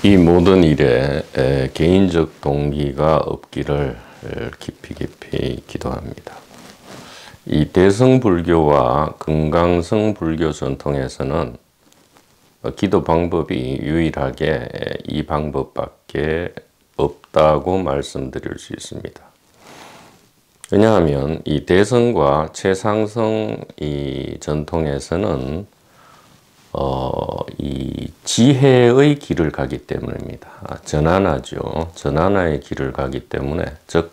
이 모든 일에 개인적 동기가 없기를 깊이 기도합니다. 이 대승불교와 금강성불교 전통에서는 기도 방법이 유일하게 이 방법밖에 없다고 말씀드릴 수 있습니다. 왜냐하면 이 대승과 최상승 이 전통에서는 이 지혜의 길을 가기 때문입니다. 전환하죠. 전환의 길을 가기 때문에, 즉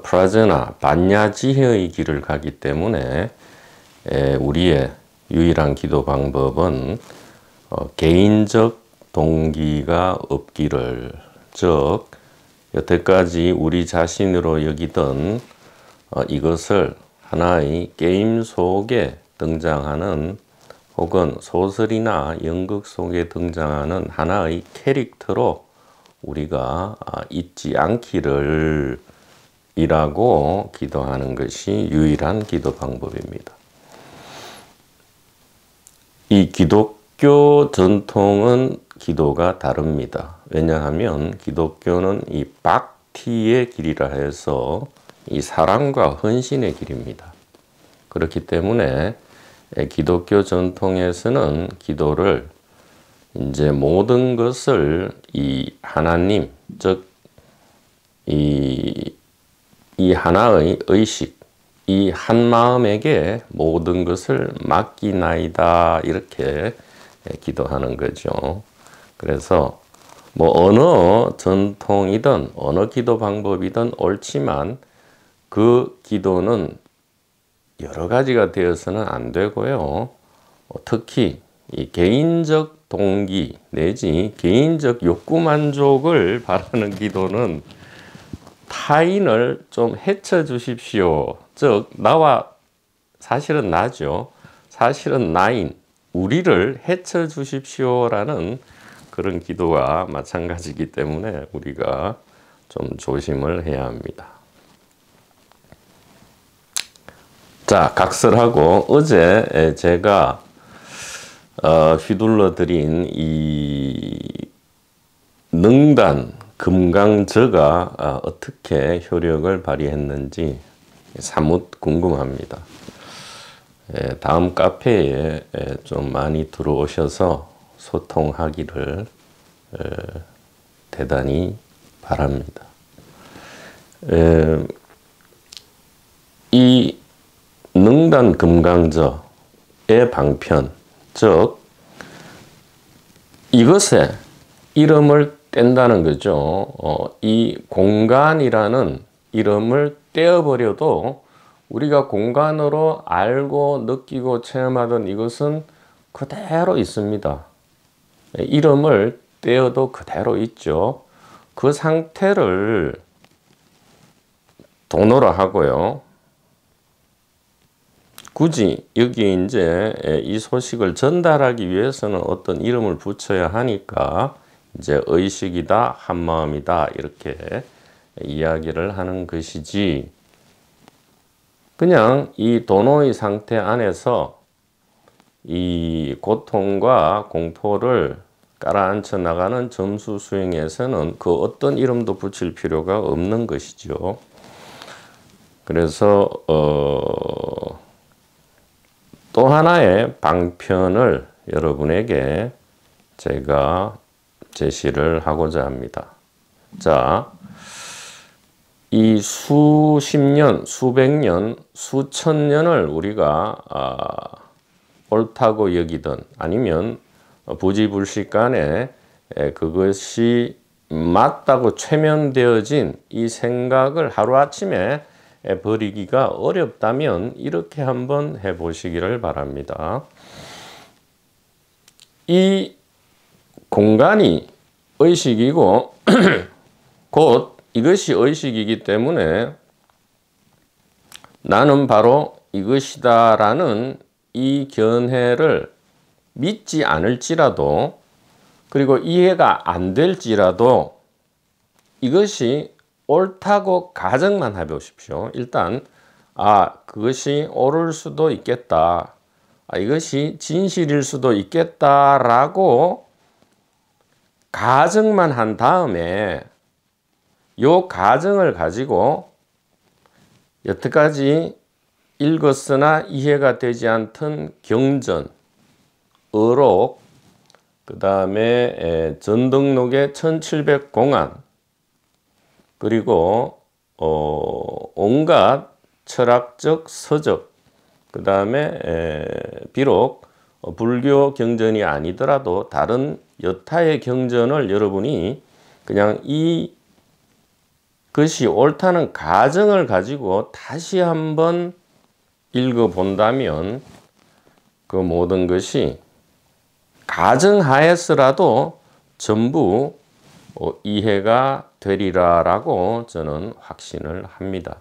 프라저나 반야지혜의 길을 가기 때문에 우리의 유일한 기도 방법은 개인적 동기가 없기를, 즉 여태까지 우리 자신으로 여기던 이것을 하나의 게임 속에 등장하는, 혹은 소설이나 연극 속에 등장하는 하나의 캐릭터로 우리가 잊지 않기를 이라고 기도하는 것이 유일한 기도 방법입니다. 이 기독교 전통은 기도가 다릅니다. 왜냐하면 기독교는 이 박티의 길이라 해서 이 사랑과 헌신의 길입니다. 그렇기 때문에 기독교 전통에서는 기도를 이제 모든 것을 이 하나님, 즉 이 하나의 의식, 이 한 마음에게 모든 것을 맡기나이다, 이렇게 기도하는 거죠. 그래서 뭐 어느 전통이든 어느 기도 방법이든 옳지만 그 기도는 여러 가지가 되어서는 안 되고요. 특히 이 개인적 동기 내지 개인적 욕구 만족을 바라는 기도는 타인을 좀 해쳐 주십시오. 즉 나와, 사실은 나죠. 사실은 나인 우리를 해쳐 주십시오라는 그런 기도와 마찬가지이기 때문에 우리가 좀 조심을 해야 합니다. 자, 각설하고 어제 제가 휘둘러 드린 이 능단 금강저가 어떻게 효력을 발휘했는지 사뭇 궁금합니다. 다음 카페에 좀 많이 들어오셔서 소통하기를 대단히 바랍니다. 이 능단 금강저의 방편, 즉 이것에 이름을 뗀다는 거죠. 이 공간이라는 이름을 떼어버려도 우리가 공간으로 알고 느끼고 체험하던 이것은 그대로 있습니다. 이름을 떼어도 그대로 있죠. 그 상태를 도노라 하고요. 굳이 여기 이제 이 소식을 전달하기 위해서는 어떤 이름을 붙여야 하니까 이제 의식이다, 한마음이다, 이렇게 이야기를 하는 것이지, 그냥 이 도노의 상태 안에서 이 고통과 공포를 깔아앉혀 나가는 점수 수행에서는 그 어떤 이름도 붙일 필요가 없는 것이죠. 그래서 또 하나의 방편을 여러분에게 제가 제시를 하고자 합니다. 자, 이 수십 년, 수백 년, 수천 년을 우리가 옳다고 여기던, 아니면 부지불식간에 그것이 맞다고 최면되어진 이 생각을 하루아침에 버리기가 어렵다면 이렇게 한번 해보시기를 바랍니다. 이 공간이 의식이고 곧 이것이 의식이기 때문에 나는 바로 이것이다 라는 이 견해를 믿지 않을지라도, 그리고 이해가 안 될지라도 이것이 옳다고 가정만 해보십시오. 일단 그것이 옳을 수도 있겠다, 이것이 진실일 수도 있겠다라고 가정만 한 다음에 요 가정을 가지고 여태까지 읽었으나 이해가 되지 않던 경전, 어록, 그 다음에 전등록의 1700공안, 그리고 온갖 철학적 서적, 그 다음에 비록 불교 경전이 아니더라도 다른 여타의 경전을 여러분이 그냥 이것이 옳다는 가정을 가지고 다시 한번 읽어본다면 그 모든 것이 가정하에서라도 전부 이해가 되리라라고 저는 확신을 합니다.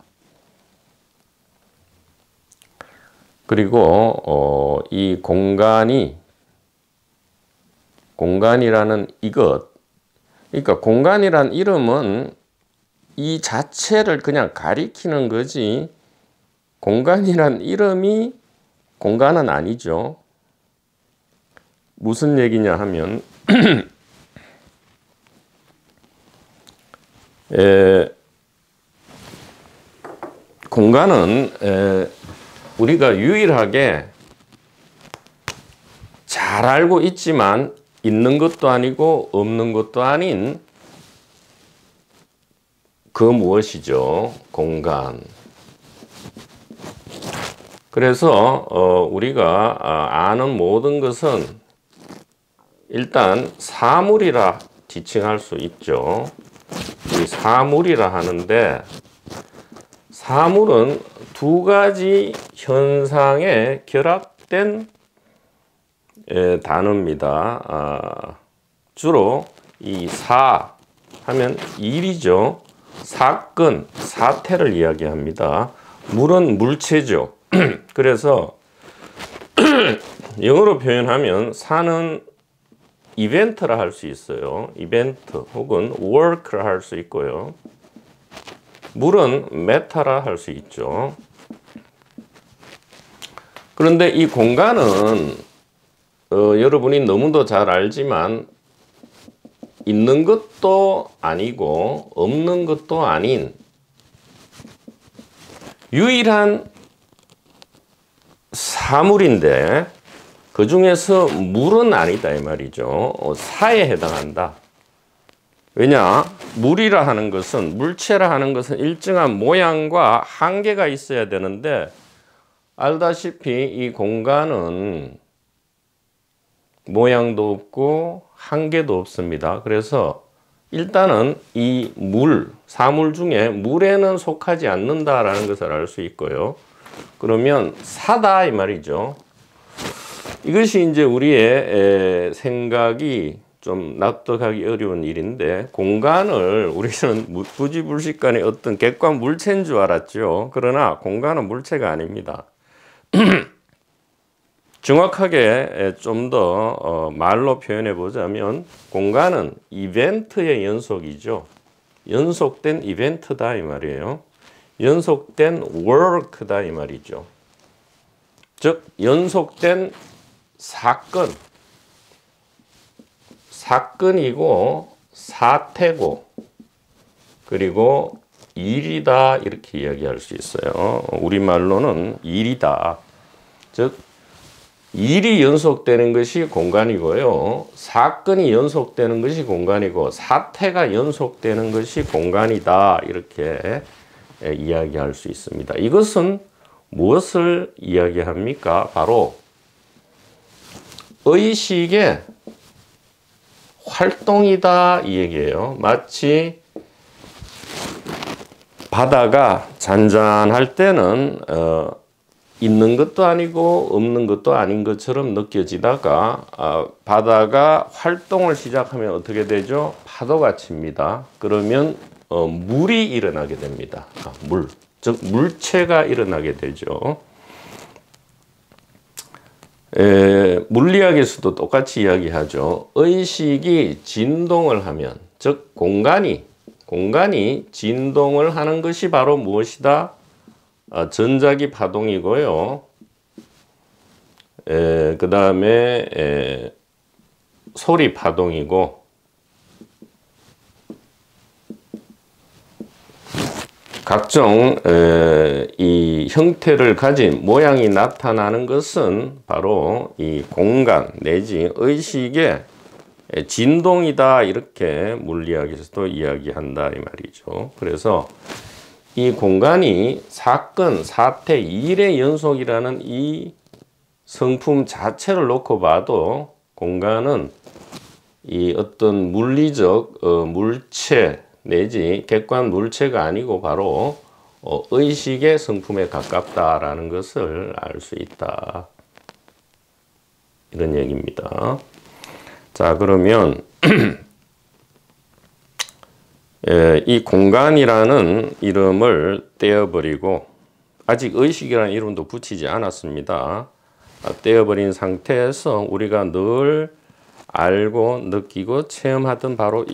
그리고 이 공간이라는 이것, 그러니까 공간이란 이름은 이 자체를 그냥 가리키는 거지 공간이란 이름이 공간은 아니죠. 무슨 얘기냐 하면 공간은 우리가 유일하게 잘 알고 있지만 있는 것도 아니고 없는 것도 아닌 그 무엇이죠? 공간. 그래서 우리가 아는 모든 것은 일단 사물이라 지칭할 수 있죠. 이 사물이라 하는데 사물은 두 가지 현상에 결합된 단어입니다. 주로 이 사 하면 일이죠. 사건, 사태를 이야기합니다. 물은 물체죠. 그래서 영어로 표현하면 사는 이벤트라 할 수 있어요. 이벤트 혹은 work라 할 수 있고요. 물은 메타라 할 수 있죠. 그런데 이 공간은 여러분이 너무도 잘 알지만 있는 것도 아니고 없는 것도 아닌 유일한 사물인데 그 중에서 물은 아니다 이 말이죠. 사에 해당한다. 왜냐? 물이라 하는 것은 물체라 하는 것은 일정한 모양과 한계가 있어야 되는데 알다시피 이 공간은 모양도 없고 한계도 없습니다. 그래서 일단은 이 사물 중에 물에는 속하지 않는다라는 것을 알 수 있고요. 그러면 사다 이 말이죠. 이것이 이제 우리의 생각이 좀 납득하기 어려운 일인데 공간을 우리는 부지불식간의 어떤 객관 물체인 줄 알았죠. 그러나 공간은 물체가 아닙니다. 정확하게 좀 더 말로 표현해 보자면 공간은 이벤트의 연속이죠. 연속된 이벤트다 이 말이에요. 연속된 work다 이 말이죠. 즉 연속된 사건이고 사태고 그리고 일이다 이렇게 이야기할 수 있어요. 우리말로는 일이다. 즉 일이 연속되는 것이 공간이고요. 사건이 연속되는 것이 공간이고 사태가 연속되는 것이 공간이다. 이렇게 이야기할 수 있습니다. 이것은 무엇을 이야기합니까? 바로 의식의 활동이다 이 얘기예요. 마치 바다가 잔잔할 때는 있는 것도 아니고 없는 것도 아닌 것처럼 느껴지다가 바다가 활동을 시작하면 어떻게 되죠? 파도가 칩니다. 그러면 물이 일어나게 됩니다. 즉 물체가 일어나게 되죠. 물리학에서도 똑같이 이야기하죠. 의식이 진동을 하면 즉 공간이 진동을 하는 것이 바로 무엇이다? 전자기 파동이고요. 그 다음에 소리 파동이고 각종 이 형태를 가진 모양이 나타나는 것은 바로 이 공간 내지 의식의 진동이다, 이렇게 물리학에서도 이야기한다 이 말이죠. 그래서 이 공간이 사건, 사태, 일의 연속이라는 이 성품 자체를 놓고 봐도 공간은 이 어떤 물리적 물체 내지 객관 물체가 아니고 바로 의식의 성품에 가깝다라는 것을 알 수 있다, 이런 얘기입니다. 자, 그러면 이 공간이라는 이름을 떼어버리고, 아직 의식이라는 이름도 붙이지 않았습니다. 떼어버린 상태에서 우리가 늘 알고 느끼고 체험하던 바로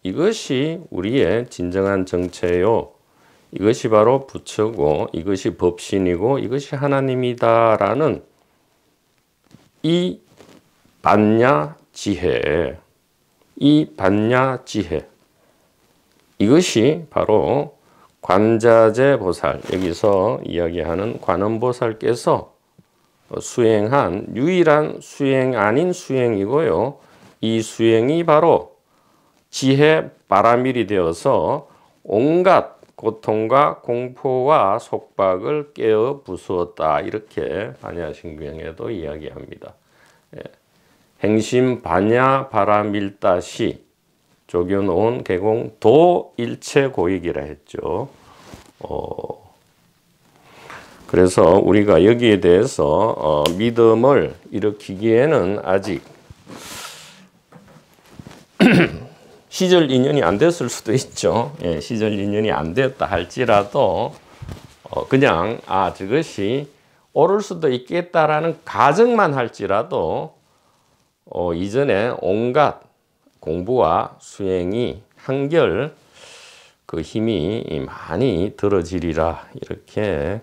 이것이 우리의 진정한 정체요, 이것이 바로 부처고 이것이 법신이고 이것이 하나님이다라는 이 반야지혜, 이것이 바로 관자재 보살, 여기서 이야기하는 관음보살께서 수행한 유일한 수행 아닌 수행이고요. 이 수행이 바로 지혜 바라밀이 되어서 온갖 고통과 공포와 속박을 깨어 부수었다, 이렇게 반야신경에도 이야기합니다. 행심 반야 바라밀다시 조견온 개공 도일체 고익이라 했죠. 그래서 우리가 여기에 대해서 믿음을 일으키기에는 아직 시절 인연이 안 됐을 수도 있죠. 시절 인연이 안 됐다 할지라도 그냥 저것이 옳을 수도 있겠다라는 가정만 할지라도 이전에 온갖 공부와 수행이 한결 그 힘이 많이 들어지리라, 이렇게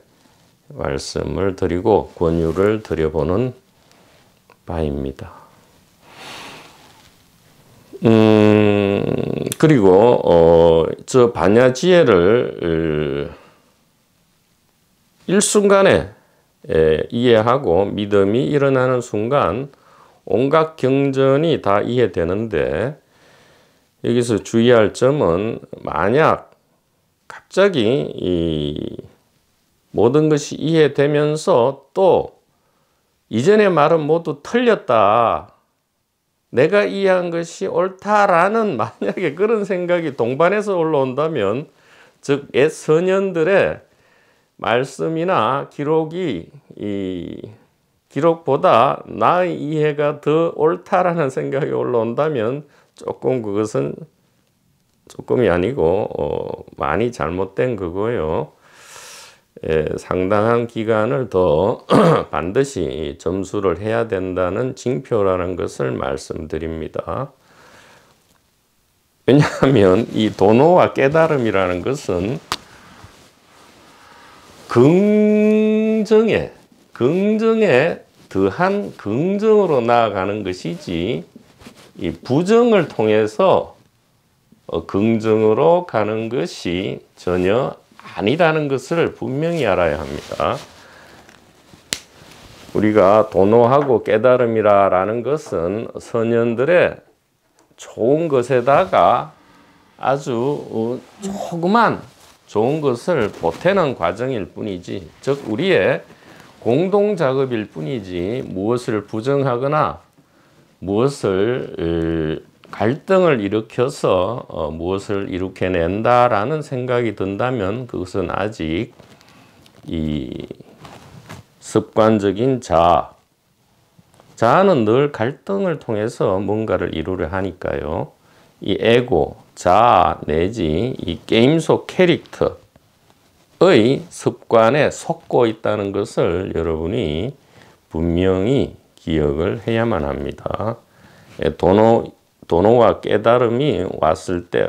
말씀을 드리고 권유를 드려보는 바입니다. 그리고 저 반야지혜를 일순간에 이해하고 믿음이 일어나는 순간 온갖 경전이 다 이해되는데, 여기서 주의할 점은 만약 갑자기 이 모든 것이 이해되면서 또 이전의 말은 모두 틀렸다, 내가 이해한 것이 옳다라는 만약에 그런 생각이 동반해서 올라온다면, 즉 옛 선현들의 말씀이나 기록보다 나의 이해가 더 옳다라는 생각이 올라온다면 조금 그것은 조금이 아니고 많이 잘못된 거고요. 상당한 기간을 더 반드시 점수를 해야 된다는 징표라는 것을 말씀드립니다. 왜냐하면 이 도노와 깨달음이라는 것은 긍정에 더한 긍정으로 나아가는 것이지, 이 부정을 통해서 긍정으로 가는 것이 전혀 아니라는 것을 분명히 알아야 합니다. 우리가 도노하고 깨달음이라는 것은 선현들의 좋은 것에다가 아주 조그만 좋은 것을 보태는 과정일 뿐이지, 즉 우리의 공동작업일 뿐이지, 무엇을 부정하거나 무엇을 갈등을 일으켜서 무엇을 일으켜낸다라는 생각이 든다면 그것은 아직 이 습관적인 자아는 늘 갈등을 통해서 뭔가를 이루려 하니까요. 이 에고, 자아 내지 이 게임 속 캐릭터의 습관에 속고 있다는 것을 여러분이 분명히 기억을 해야만 합니다. 도노와 깨달음이 왔을 때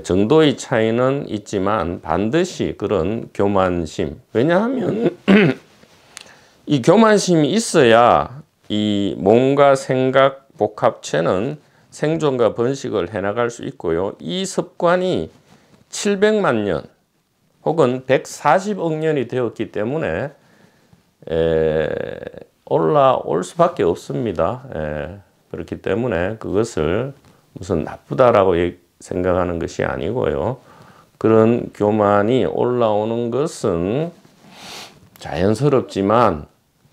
정도의 차이는 있지만 반드시 그런 교만심, 왜냐하면 이 교만심이 있어야 이 몸과 생각 복합체는 생존과 번식을 해나갈 수 있고요. 이 습관이 700만 년 혹은 140억 년이 되었기 때문에 올라올 수밖에 없습니다. 그렇기 때문에 그것을 무슨 나쁘다라고 생각하는 것이 아니고요. 그런 교만이 올라오는 것은 자연스럽지만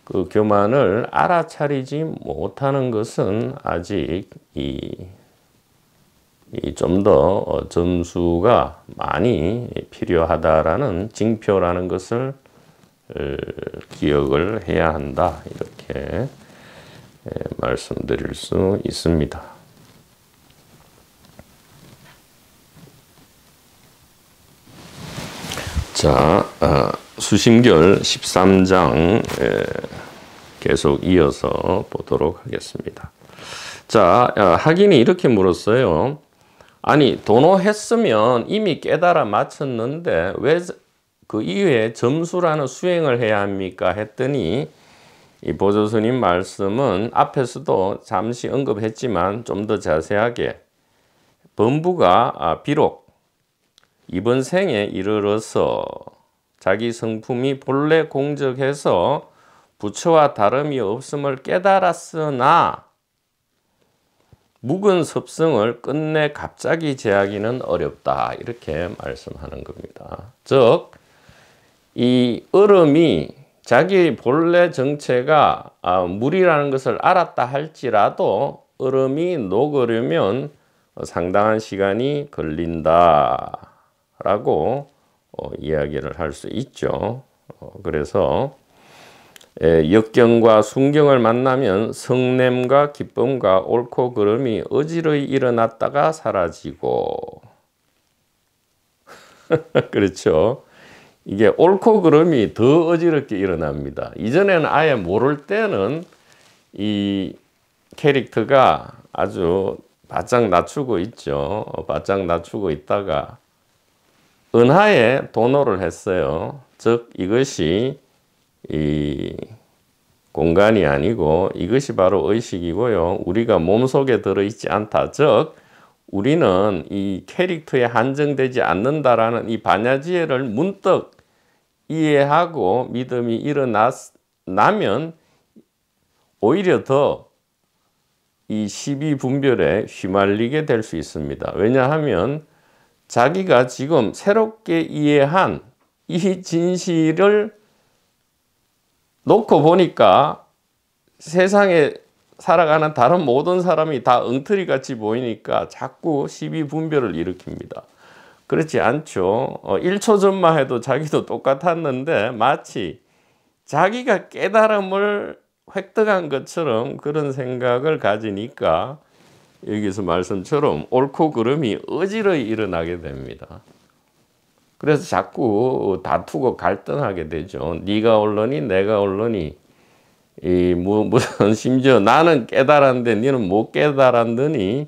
그 교만을 알아차리지 못하는 것은 아직 좀 더 점수가 많이 필요하다라는 징표라는 것을 기억을 해야 한다. 이렇게 말씀드릴 수 있습니다. 자, 수심결 13장 계속 이어서 보도록 하겠습니다. 자, 학인이 이렇게 물었어요. 아니, 도노했으면 이미 깨달아 마쳤는데 왜 그 이후에 점수라는 수행을 해야 합니까? 했더니 이 보조스님 말씀은 앞에서도 잠시 언급했지만 좀 더 자세하게 범부가 비록 이번 생에 이르러서 자기 성품이 본래 공적해서 부처와 다름이 없음을 깨달았으나 묵은 섭성을 끝내 갑자기 제하기는 어렵다. 이렇게 말씀하는 겁니다. 즉, 이 얼음이 자기 본래 정체가 물이라는 것을 알았다 할지라도 얼음이 녹으려면 상당한 시간이 걸린다라고 이야기를 할 수 있죠. 그래서 역경과 순경을 만나면 성냄과 기쁨과 옳고 그름이 어지러이 일어났다가 사라지고 그렇죠. 이게 옳고 그름이 더 어지럽게 일어납니다. 이전에는 아예 모를 때는 이 캐릭터가 아주 바짝 낮추고 있죠. 바짝 낮추고 있다가 은하에 도노를 했어요. 즉 이것이 이 공간이 아니고 이것이 바로 의식이고요. 우리가 몸속에 들어있지 않다. 즉 우리는 이 캐릭터에 한정되지 않는다라는 이 반야지혜를 문득 이해하고 믿음이 일어나면 오히려 더 이 12분별에 휘말리게 될 수 있습니다. 왜냐하면 자기가 지금 새롭게 이해한 이 진실을 놓고 보니까 세상에 살아가는 다른 모든 사람이 다 엉터리같이 보이니까 자꾸 12분별을 일으킵니다. 그렇지 않죠. 1초 전만 해도 자기도 똑같았는데 마치 자기가 깨달음을 획득한 것처럼 그런 생각을 가지니까 여기서 말씀처럼 옳고 그름이 어지러이 일어나게 됩니다. 그래서 자꾸 다투고 갈등하게 되죠. 네가 옳으니 내가 옳으니 무슨 심지어 나는 깨달았는데 너는 못 깨달았느니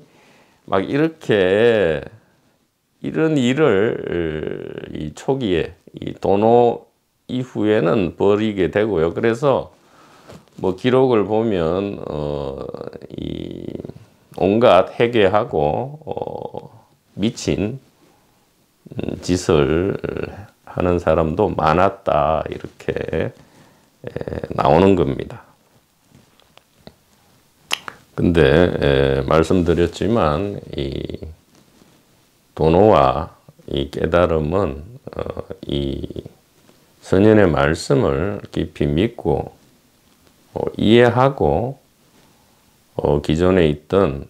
막 이렇게 이런 일을 이 초기에 이 도노 이후에는 벌이게 되고요. 그래서 뭐 기록을 보면 이 온갖 회개하고 미친 짓을 하는 사람도 많았다 이렇게 나오는 겁니다. 근데 말씀드렸지만 이 도노와 이 깨달음은 이 선현의 말씀을 깊이 믿고 이해하고 기존에 있던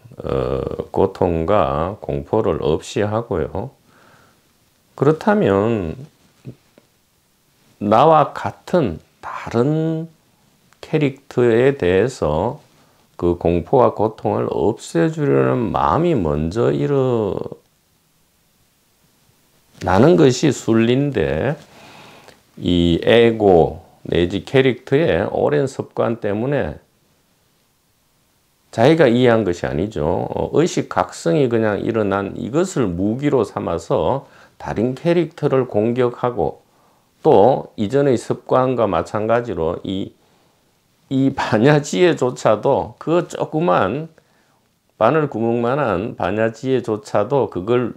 고통과 공포를 없이 하고요. 그렇다면 나와 같은 다른 캐릭터에 대해서 그 공포와 고통을 없애주려는 마음이 먼저 일어나는 것이 순리인데 이 에고 내지 캐릭터의 오랜 습관 때문에 자기가 이해한 것이 아니죠. 의식 각성이 그냥 일어난 이것을 무기로 삼아서 다른 캐릭터를 공격하고 또 이전의 습관과 마찬가지로 이 반야지혜조차도 그 조그만 바늘 구멍만한 반야지혜조차도 그걸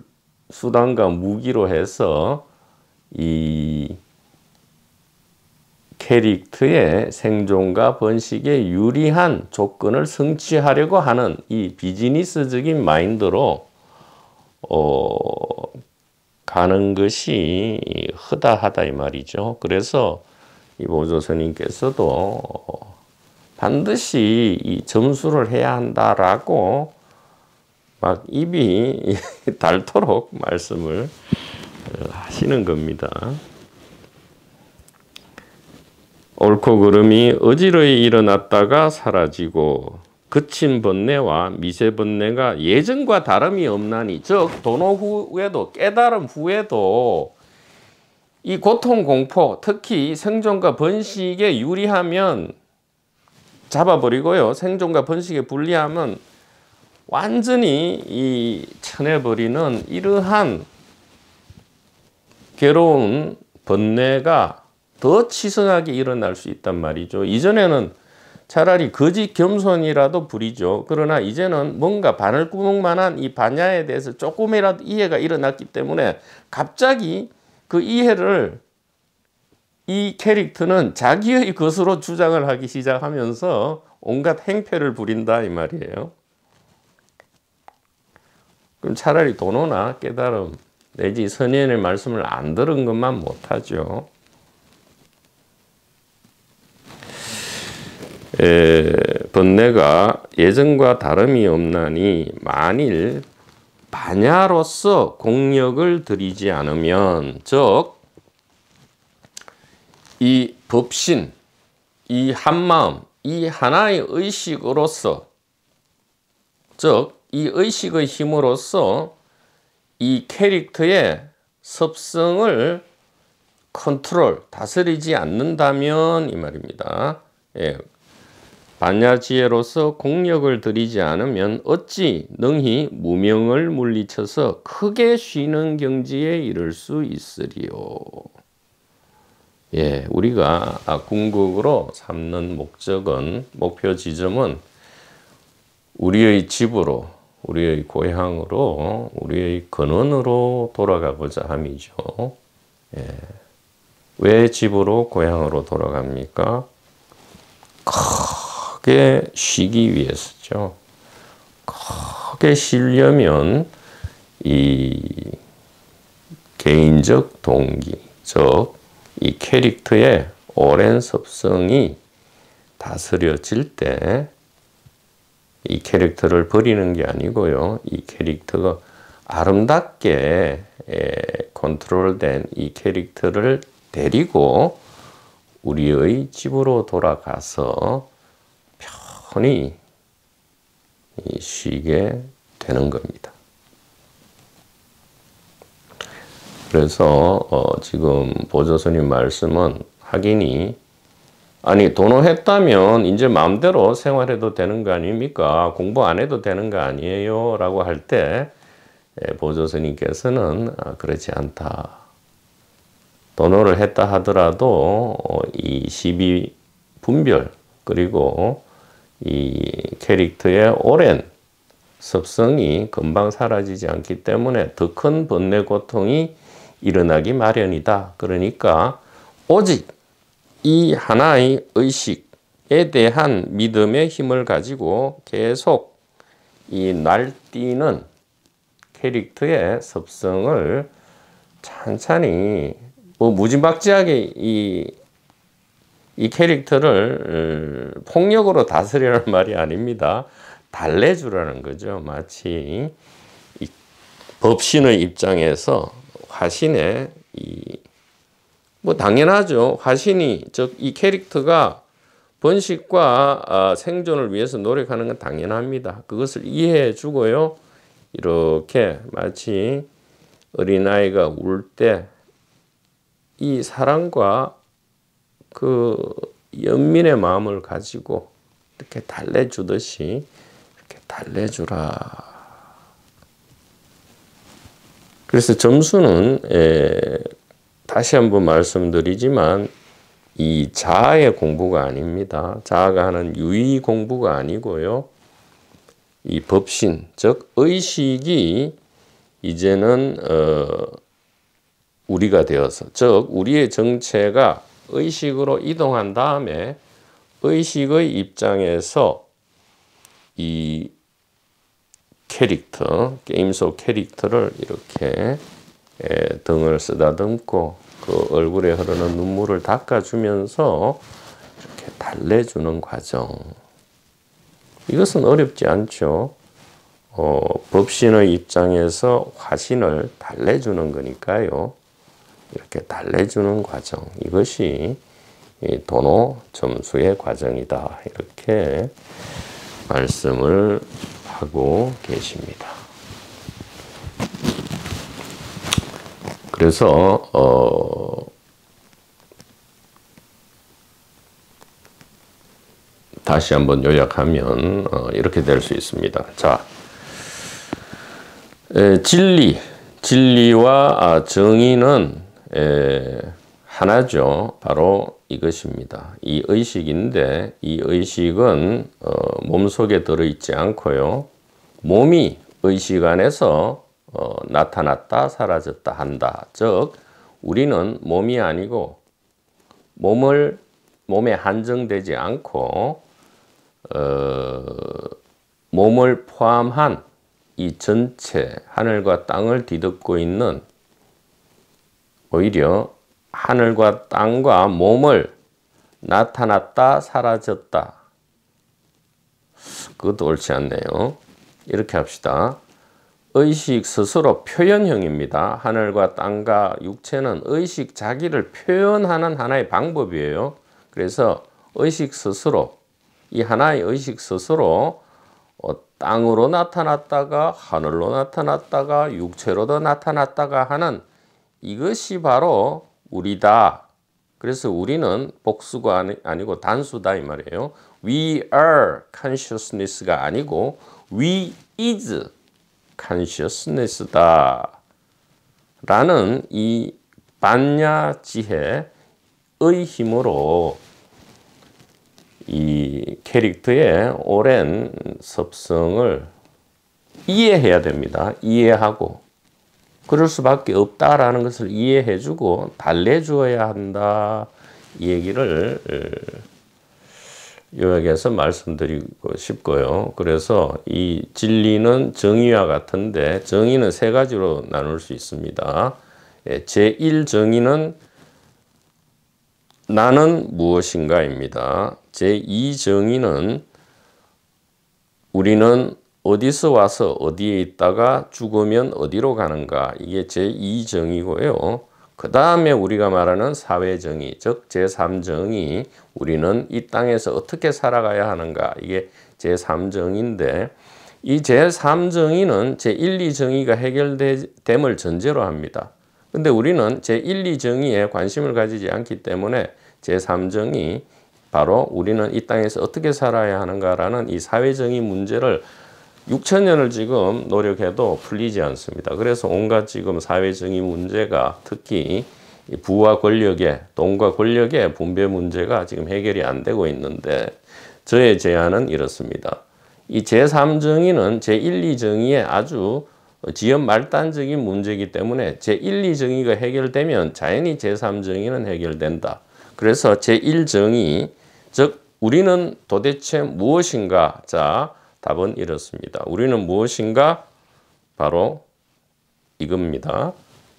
수단과 무기로 해서 이 캐릭터의 생존과 번식에 유리한 조건을 성취하려고 하는 이 비즈니스적인 마인드로 가는 것이 허다하다 이 말이죠. 그래서 이 보조 스님께서도 반드시 이 점수를 해야 한다라고 막 입이 닳도록 말씀을 하시는 겁니다. 옳고 그름이 어지러이 일어났다가 사라지고 그친 번뇌와 미세 번뇌가 예전과 다름이 없나니, 즉 도노 후에도, 깨달음 후에도 이 고통 공포, 특히 생존과 번식에 유리하면 잡아버리고요, 생존과 번식에 불리하면 완전히 이 쳐내버리는 이러한 괴로운 번뇌가 더 치성하게 일어날 수 있단 말이죠. 이전에는 차라리 거짓 겸손이라도 부리죠. 그러나 이제는 뭔가 바늘구멍만한 이 반야에 대해서 조금이라도 이해가 일어났기 때문에 갑자기 그 이해를 이 캐릭터는 자기의 것으로 주장을 하기 시작하면서 온갖 행패를 부린다 이 말이에요. 그럼 차라리 도노나 깨달음 내지 선현의 말씀을 안 들은 것만 못하죠. 번뇌가 예전과 다름이 없나니 만일 반야로서 공력을 들이지 않으면, 즉 이 법신, 이 한마음, 이 하나의 의식으로서, 즉 이 의식의 힘으로써 이 캐릭터의 습성을 컨트롤, 다스리지 않는다면 이 말입니다. 예. 반야지혜로서 공력을 들이지 않으면 어찌 능히 무명을 물리쳐서 크게 쉬는 경지에 이를 수 있으리요. 예, 우리가 궁극으로 삼는 목적은, 목표 지점은 우리의 집으로, 우리의 고향으로, 우리의 근원으로 돌아가고자 함이죠. 예. 왜 집으로, 고향으로 돌아갑니까? 크게 쉬기 위해서죠. 크게 쉬려면 이 개인적 동기, 즉 이 캐릭터의 오랜 습성이 다스려질 때 이 캐릭터를 버리는 게 아니고요, 이 캐릭터가 아름답게 컨트롤된 이 캐릭터를 데리고 우리의 집으로 돌아가서 편히 쉬게 되는 겁니다. 그래서 지금 보조스님 말씀은 확인이, 아니 도노했다면 이제 마음대로 생활해도 되는 거 아닙니까? 공부 안 해도 되는 거 아니에요? 라고 할 때 보조스님께서는 그렇지 않다. 도노를 했다 하더라도 이 12분별 그리고 이 캐릭터의 오랜 습성이 금방 사라지지 않기 때문에 더 큰 번뇌 고통이 일어나기 마련이다. 그러니까 오직 이 하나의 의식에 대한 믿음의 힘을 가지고 계속 이 날뛰는 캐릭터의 습성을 찬찬히, 무지막지하게 이 캐릭터를 폭력으로 다스리라는 말이 아닙니다. 달래주라는 거죠. 마치 이 법신의 입장에서 화신의 당연하죠. 화신이, 즉 이 캐릭터가 번식과 생존을 위해서 노력하는 건 당연합니다. 그것을 이해해 주고요. 이렇게 마치 어린아이가 울 때 이 사랑과 그 연민의 마음을 가지고 이렇게 달래주듯이 이렇게 달래주라. 그래서 점수는 다시 한번 말씀드리지만 이 자아의 공부가 아닙니다. 자아가 하는 유의 공부가 아니고요. 이 법신, 즉 의식이 이제는 우리가 되어서, 즉 우리의 정체가 의식으로 이동한 다음에 의식의 입장에서 이 캐릭터, 게임 속 캐릭터를 이렇게 등을 쓰다듬고 그 얼굴에 흐르는 눈물을 닦아주면서 이렇게 달래주는 과정. 이것은 어렵지 않죠. 법신의 입장에서 화신을 달래주는 거니까요. 이렇게 달래주는 과정. 이것이 이 도노 점수의 과정이다. 이렇게 말씀을 하고 계십니다. 그래서 다시 한번 요약하면 이렇게 될 수 있습니다. 자, 진리와 정의는 하나죠. 바로 이것입니다. 이 의식인데 이 의식은 몸속에 들어있지 않고요. 몸이 의식 안에서 나타났다 사라졌다 한다. 즉 우리는 몸이 아니고 몸에 한정되지 않고 몸을 포함한 이 전체 하늘과 땅을 뒤덮고 있는, 오히려 하늘과 땅과 몸을 나타났다 사라졌다, 그것도 옳지 않네요. 이렇게 합시다. 의식 스스로 표현형입니다. 하늘과 땅과 육체는 의식 자기를 표현하는 하나의 방법이에요. 그래서 의식 스스로, 이 하나의 의식 스스로 땅으로 나타났다가 하늘로 나타났다가 육체로도 나타났다가 하는 이것이 바로 우리다. 그래서 우리는 복수가 아니고 단수다 이 말이에요. We are consciousness가 아니고 We is consciousness다 라는 이 반야 지혜의 힘으로 이 캐릭터의 오랜 습성을 이해해야 됩니다. 이해하고 그럴 수밖에 없다라는 것을 이해해주고 달래주어야 한다. 이 얘기를 요약해서 말씀드리고 싶고요. 그래서 이 진리는 정의와 같은데 정의는 세 가지로 나눌 수 있습니다. 제1정의는 나는 무엇인가입니다. 제2정의는 우리는 어디서 와서 어디에 있다가 죽으면 어디로 가는가, 이게 제2정의고요. 그 다음에 우리가 말하는 사회정의, 즉 제3정의, 우리는 이 땅에서 어떻게 살아가야 하는가, 이게 제3정의인데 이 제3정의는 제1, 2정의가 해결됨을 전제로 합니다. 근데 우리는 제1, 2정의에 관심을 가지지 않기 때문에 제3정의, 바로 우리는 이 땅에서 어떻게 살아야 하는가라는 이 사회정의 문제를 6,000년을 지금 노력해도 풀리지 않습니다. 그래서 온갖 지금 사회정의 문제가, 특히 부와 권력의, 돈과 권력의 분배 문제가 지금 해결이 안 되고 있는데, 저의 제안은 이렇습니다. 이 제3정의는 제1, 2정의의 아주 지연 말단적인 문제이기 때문에 제1, 2정의가 해결되면 자연히 제3정의는 해결된다. 그래서 제1정의, 즉 우리는 도대체 무엇인가? 자, 답은 이렇습니다. 우리는 무엇인가? 바로 이겁니다.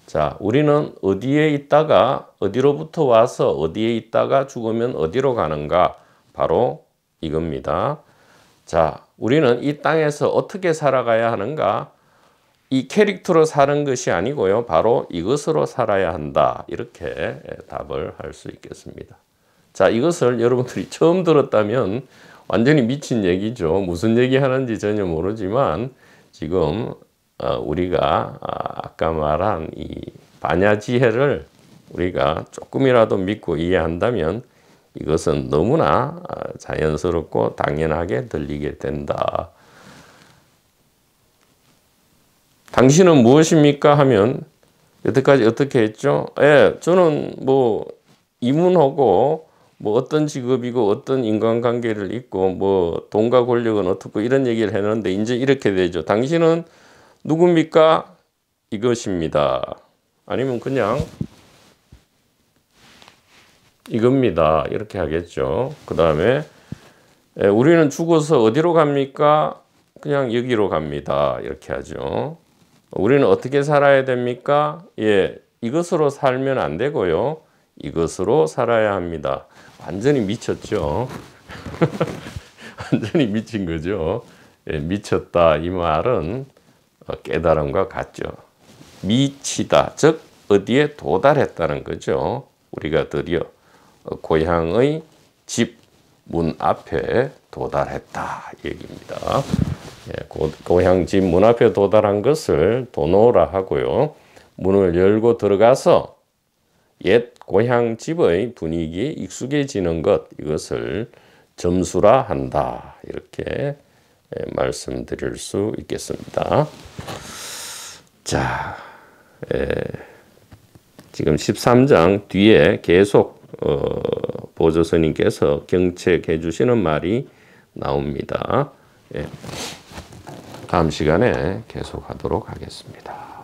자, 우리는 어디에 있다가 어디로부터 와서 어디에 있다가 죽으면 어디로 가는가? 바로 이겁니다. 자, 우리는 이 땅에서 어떻게 살아가야 하는가? 이 캐릭터로 사는 것이 아니고요. 바로 이것으로 살아야 한다. 이렇게 답을 할 수 있겠습니다. 자, 이것을 여러분들이 처음 들었다면 완전히 미친 얘기죠. 무슨 얘기 하는지 전혀 모르지만 지금 우리가 아까 말한 이 반야지혜를 우리가 조금이라도 믿고 이해한다면 이것은 너무나 자연스럽고 당연하게 들리게 된다. 당신은 무엇입니까? 하면 여태까지 어떻게 했죠? 저는 뭐 이문호고 뭐 어떤 직업이고 어떤 인간관계를 있고 뭐 돈과 권력은 어떻고 이런 얘기를 했는데 이제 이렇게 되죠. 당신은 누굽니까? 이것입니다. 아니면 그냥 이겁니다. 이렇게 하겠죠. 그 다음에 우리는 죽어서 어디로 갑니까? 그냥 여기로 갑니다. 이렇게 하죠. 우리는 어떻게 살아야 됩니까? 예, 이것으로 살면 안 되고요. 이것으로 살아야 합니다. 완전히 미쳤죠. 완전히 미친 거죠. 예, 미쳤다 이 말은 깨달음과 같죠. 미치다 즉 어디에 도달했다는 거죠. 우리가 드디어 고향의 집 문 앞에 도달했다 이 얘기입니다. 예, 고향 집 문 앞에 도달한 것을 도노라 하고요. 문을 열고 들어가서 옛 고향 집의 분위기에 익숙해지는 것, 이것을 점수라 한다. 이렇게 말씀드릴 수 있겠습니다. 자, 지금 13장 뒤에 계속 보조 스님께서 경책해 주시는 말이 나옵니다. 다음 시간에 계속하도록 하겠습니다.